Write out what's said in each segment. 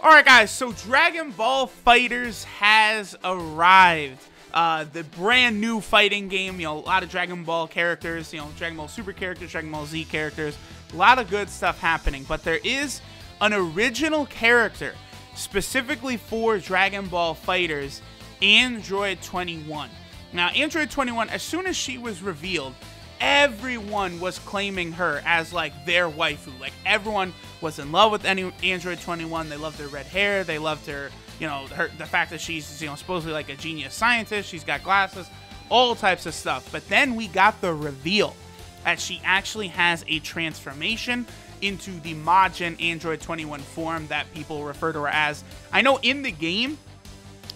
Alright guys, so Dragon Ball FighterZ has arrived. The brand new fighting game, a lot of Dragon Ball characters, Dragon Ball Super characters, Dragon Ball Z characters, a lot of good stuff happening. But there is an original character specifically for Dragon Ball FighterZ, Android 21. Now, Android 21, as soon as she was revealed, everyone was claiming her as like their waifu. Like everyone was in love with Android 21. They loved her red hair. They loved her, the fact that she's, supposedly like a genius scientist. She's got glasses, all types of stuff. But then we got the reveal that she actually has a transformation into the Majin Android 21 form that people refer to her as. I know in the game,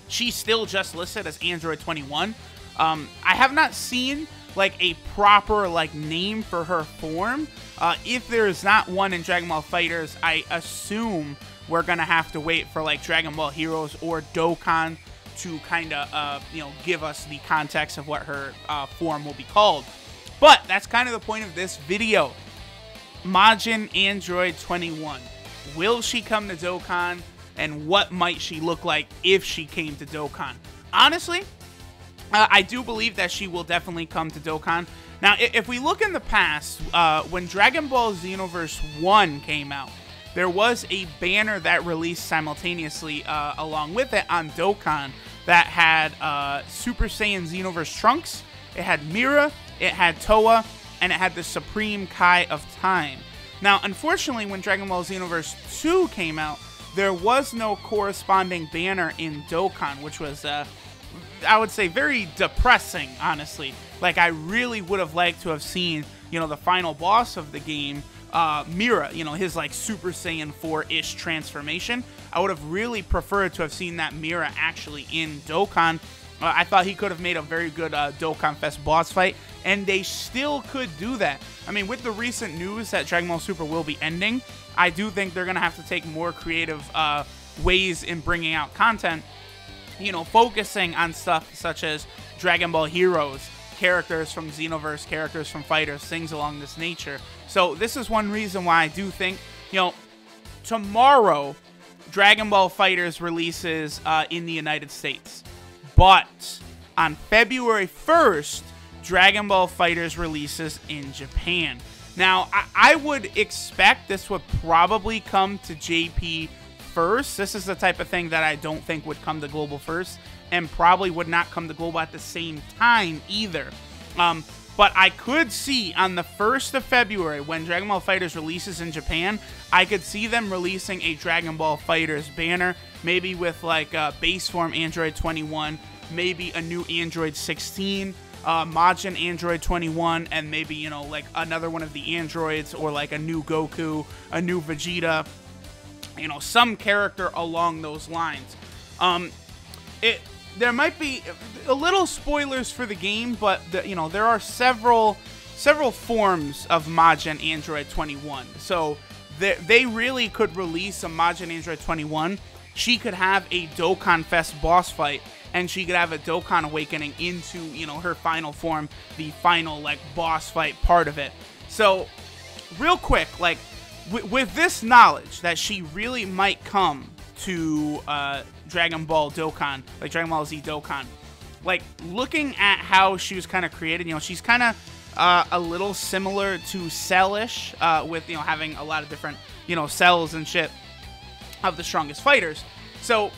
she's still just listed as Android 21. I have not seen like a proper like name for her form. If there is not one in Dragon Ball FighterZ, I assume we're gonna have to wait for like Dragon Ball Heroes or Dokkan to kind of give us the context of what her form will be called. But that's kind of the point of this video. Majin Android 21. Will she come to Dokkan, and what might she look like if she came to Dokkan? Honestly, I do believe that she will definitely come to Dokkan. Now, if we look in the past, when Dragon Ball Xenoverse 1 came out, there was a banner that released simultaneously along with it on Dokkan that had Super Saiyan Xenoverse Trunks, it had Mira, it had Toa, and it had the Supreme Kai of Time. Now, unfortunately, when Dragon Ball Xenoverse 2 came out, there was no corresponding banner in Dokkan, which was I would say very depressing, honestly. Like, I really would have liked to have seen, the final boss of the game, Mira, his like Super Saiyan 4-ish transformation. I would have really preferred to have seen that Mira actually in Dokkan. I thought he could have made a very good Dokkan Fest boss fight, and they still could do that. I mean, with the recent news that Dragon Ball Super will be ending, I do think they're going to have to take more creative ways in bringing out content, focusing on stuff such as Dragon Ball Heroes, characters from Xenoverse, characters from Fighters, things along this nature. So this is one reason why I do think, tomorrow, Dragon Ball FighterZ releases in the United States. But on February 1st, Dragon Ball FighterZ releases in Japan. Now, I would expect this would probably come to JP first. This is the type of thing that I don't think would come to global first, and probably would not come to global at the same time either. But I could see on the 1st of February, when Dragon Ball FighterZ releases in Japan, I could see them releasing a Dragon Ball FighterZ banner, maybe with like a base form Android 21, maybe a new Android 16, Majin Android 21, and maybe, like another one of the androids, or like a new Goku, a new Vegeta, some character along those lines. There might be a little spoilers for the game, but there are several forms of Majin Android 21. So they really could release a Majin Android 21. She could have a Dokkan Fest boss fight, and she could have a Dokkan Awakening into, her final form, the final, like, boss fight part of it. So, real quick, like, with this knowledge that she really might come to Dragon Ball Dokkan, like Dragon Ball Z Dokkan, like, looking at how she was kind of created, she's kind of a little similar to Cell-ish, with, having a lot of different, cells and shit of the strongest fighters. So,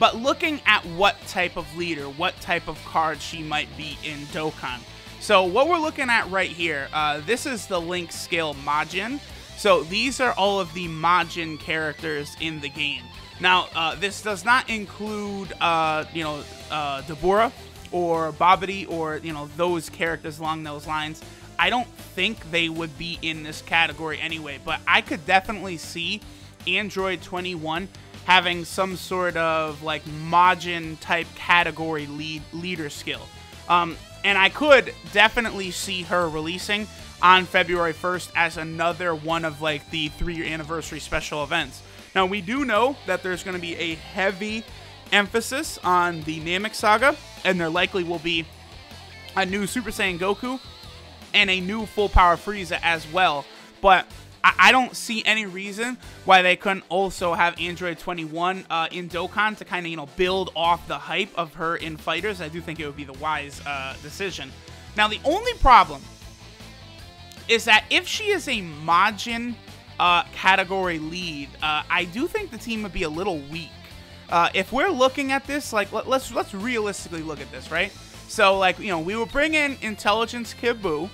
but looking at what type of leader, what type of card she might be in Dokkan. So what we're looking at right here, this is the Link Scale Majin. So these are all of the Majin characters in the game. Now, this does not include, Deborah or Babidi or, those characters along those lines. I don't think they would be in this category anyway, but I could definitely see Android 21 having some sort of like Majin type category leader skill. And I could definitely see her releasing on February 1st as another one of like the 3-year anniversary special events. Now, we do know that there's going to be a heavy emphasis on the Namek Saga, and there likely will be a new Super Saiyan Goku and a new Full Power Frieza as well. But I don't see any reason why they couldn't also have Android 21 in Dokkan to kind of, you know, build off the hype of her in Fighters. I do think it would be the wise decision. Now, the only problem is that if she is a Majin category lead, I do think the team would be a little weak. If we're looking at this, like, let's realistically look at this, right? So, like, you know, we will bring in Intelligence Kid Buu.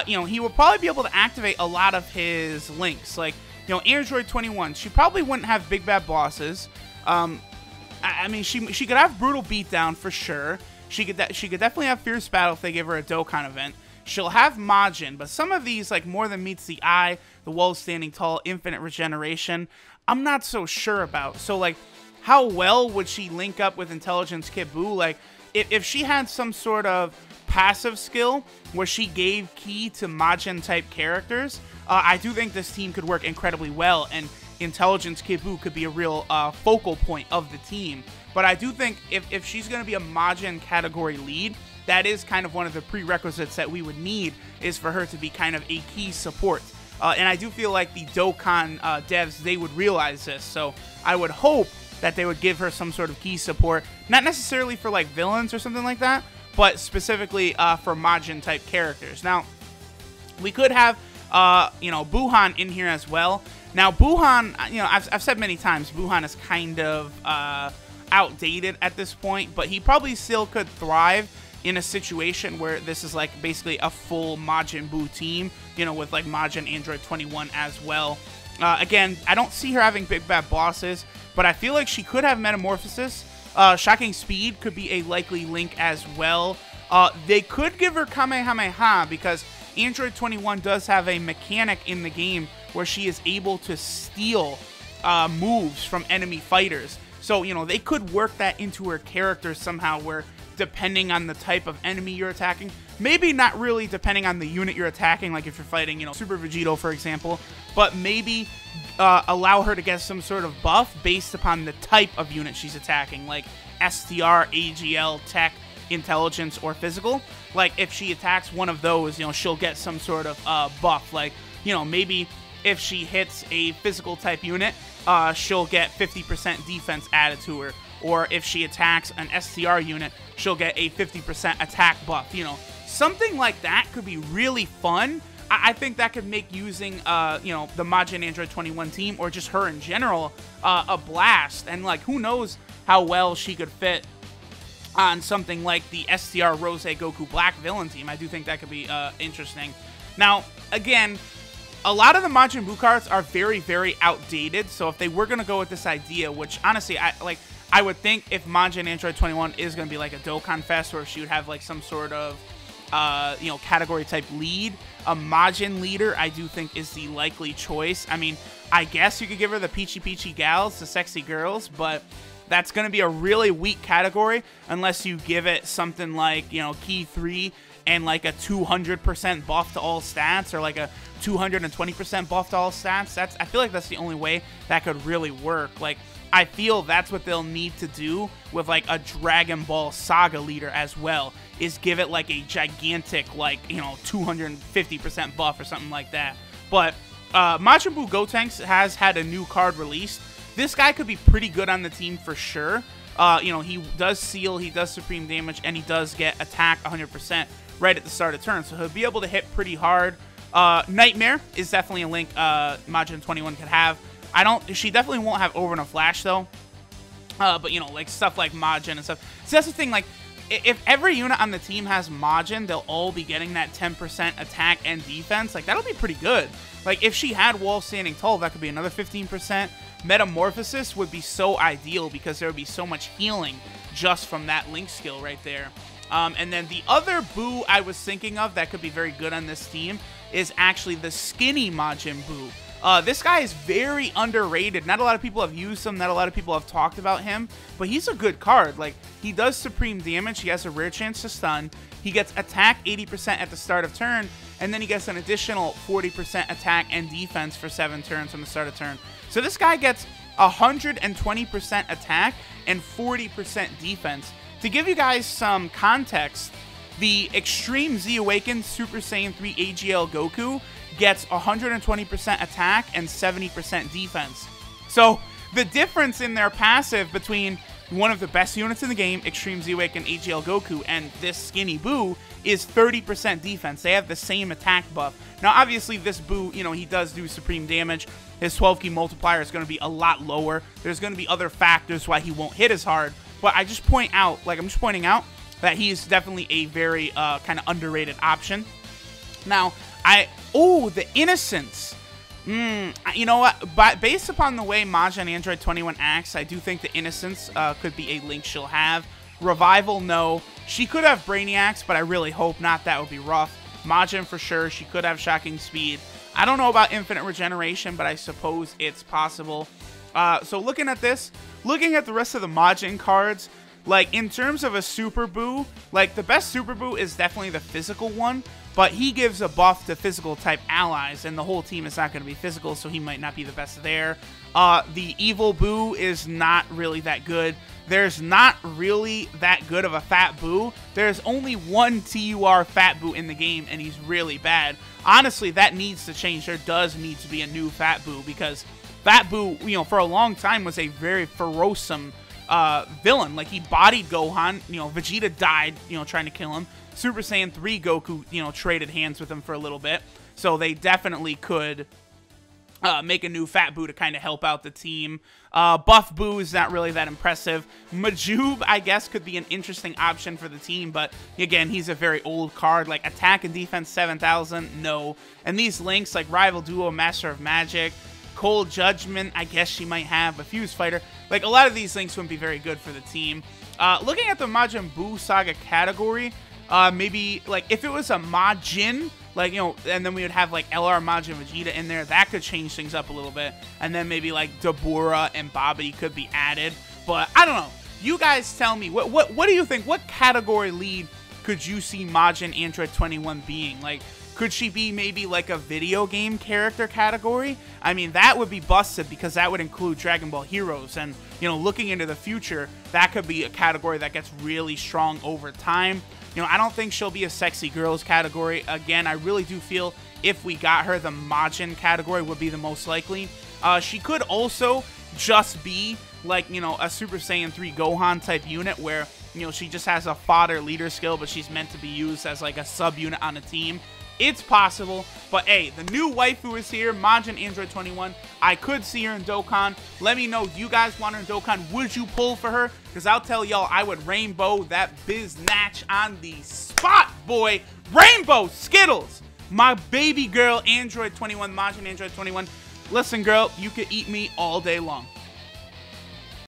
You know, he will probably be able to activate a lot of his links. Like, you know, Android 21, she probably wouldn't have big bad bosses. I mean, she could have Brutal Beatdown for sure. She could definitely have Fierce Battle if they give her a Dokkan event. She'll have Majin, but some of these, like More Than Meets the Eye, The Wall Standing Tall, Infinite Regeneration, I'm not so sure about. So, like, how well would she link up with Intelligence Kid Buu? Like, if she had some sort of passive skill where she gave key to Majin type characters, I do think this team could work incredibly well, and Intelligence Kid Buu could be a real focal point of the team. But I do think if she's going to be a Majin category lead, that is kind of one of the prerequisites that we would need, is for her to be kind of a key support. And I do feel like the Dokkan devs, they would realize this. So I would hope that they would give her some sort of key support, not necessarily for like villains or something like that, but specifically for Majin type characters. Now, we could have, you know, Buhan in here as well. Now, Buhan, you know, I've said many times, Buhan is kind of outdated at this point, but he probably still could thrive in a situation where this is like basically a full Majin Buu team, you know, with like Majin Android 21 as well. Again, I don't see her having big bad bosses, but I feel like she could have Metamorphosis. Shocking Speed could be a likely link as well. They could give her Kamehameha, because Android 21 does have a mechanic in the game where she is able to steal moves from enemy fighters. So, you know, they could work that into her character somehow, where depending on the type of enemy you're attacking, maybe not really depending on the unit you're attacking, like if you're fighting, you know, Super Vegito, for example, but maybe allow her to get some sort of buff based upon the type of unit she's attacking, like STR, AGL, Tech, Intelligence, or Physical. Like, if she attacks one of those, you know, she'll get some sort of buff. Like, you know, maybe if she hits a physical type unit, she'll get 50% defense added to her. Or if she attacks an STR unit, she'll get a 50% attack buff. You know, something like that could be really fun. I think that could make using, you know, the Majin Android 21 team, or just her in general, a blast. And, like, who knows how well she could fit on something like the STR Rose Goku Black villain team. I do think that could be interesting. Now, again, a lot of the Majin Buu cards are very, very outdated. So if they were going to go with this idea, which honestly, I would think if Majin Android 21 is going to be like a Dokkan Fest, or if she would have like some sort of, you know, category type lead, a Majin leader, I do think is the likely choice. I mean, I guess you could give her the Peachy Peachy Gals, the sexy girls, but that's going to be a really weak category unless you give it something like, you know, Key 3 and like a 200% buff to all stats, or like a 220% buff to all stats. I feel like that's the only way that could really work. Like, I feel that's what they'll need to do with like a Dragon Ball Saga leader as well, is give it like a gigantic, like, you know, 250% buff or something like that. But Majin Buu Gotenks has had a new card released. This guy could be pretty good on the team for sure. You know, he does seal, he does supreme damage, and he does get attack 100% right at the start of turn. So he'll be able to hit pretty hard. Nightmare is definitely a link Majin 21 could have. She definitely won't have Over in a Flash though. But, you know, like stuff like Majin and stuff. So that's the thing, like, if every unit on the team has Majin, they'll all be getting that 10% attack and defense. Like, that'll be pretty good. Like, if she had Wall Standing Tall, that could be another 15%. Metamorphosis would be so ideal, because there would be so much healing just from that link skill right there. And then the other Buu I was thinking of that could be very good on this team is actually the skinny Majin Buu. This guy is very underrated. Not a lot of people have used him. Not a lot of people have talked about him. But he's a good card. Like, he does supreme damage. He has a rare chance to stun. He gets attack 80% at the start of turn. And then he gets an additional 40% attack and defense for 7 turns from the start of turn. So this guy gets 120% attack and 40% defense. To give you guys some context, the Extreme Z Awakened Super Saiyan 3 AGL Goku gets 120% attack and 70% defense. So the difference in their passive between one of the best units in the game, Extreme Z-Wake and AGL Goku, and this skinny Boo is 30% defense. They have the same attack buff. Now, obviously, this Boo, you know, he does do supreme damage. His 12 key multiplier is going to be a lot lower. There's going to be other factors why he won't hit as hard. But I just point out, like, I'm just pointing out that he is definitely a very kind of underrated option. Now, the Innocence. You know what? But based upon the way Majin Android 21 acts, I do think the Innocence could be a link she'll have. Revival, no. She could have Brainiacs, but I really hope not. That would be rough. Majin for sure. She could have Shocking Speed. I don't know about Infinite Regeneration, but I suppose it's possible. So looking at this, looking at the rest of the Majin cards, like in terms of a Super Boo, like the best Super Boo is definitely the physical one. But he gives a buff to physical-type allies, and the whole team is not going to be physical, so he might not be the best there. The Evil Boo is not really that good. There's not really that good of a Fat Boo. There's only one TUR Fat Boo in the game, and he's really bad. Honestly, that needs to change. There does need to be a new Fat Boo, because Fat Boo, you know, for a long time was a very ferocious villain. Like, he bodied Gohan. You know, Vegeta died, you know, trying to kill him. Super Saiyan 3 Goku, you know, traded hands with him for a little bit. So they definitely could make a new Fat Boo to kind of help out the team. Buff Boo is not really that impressive. Majoob, I guess, could be an interesting option for the team. But, again, he's a very old card. Like, attack and defense 7,000, no. And these links, like Rival Duo, Master of Magic, Cold Judgment, I guess she might have. A Fuse Fighter. Like, a lot of these links wouldn't be very good for the team. Looking at the Majin Buu Saga category, maybe, like, if it was a Majin, like, you know, and then we would have, like, LR Majin Vegeta in there, that could change things up a little bit. And then maybe, like, Dabura and Babidi could be added. But, I don't know. You guys tell me, what do you think? What category lead could you see Majin Android 21 being? Like, could she be maybe, like, a video game character category? I mean, that would be busted because that would include Dragon Ball Heroes. And, you know, looking into the future, that could be a category that gets really strong over time. You know, I don't think she'll be a sexy girls category. Again, I really do feel if we got her, the Majin category would be the most likely. She could also just be, like, you know, a Super Saiyan 3 Gohan type unit where, you know, she just has a fodder leader skill, but she's meant to be used as, like, a sub-unit on a team. It's possible, but hey, the new waifu is here, Majin Android 21. I could see her in Dokkan. Let me know, do you guys want her in Dokkan? Would you pull for her? Because I'll tell y'all, I would rainbow that biznatch on the spot, boy. Rainbow Skittles, my baby girl Android 21, Majin Android 21. Listen, girl, you could eat me all day long.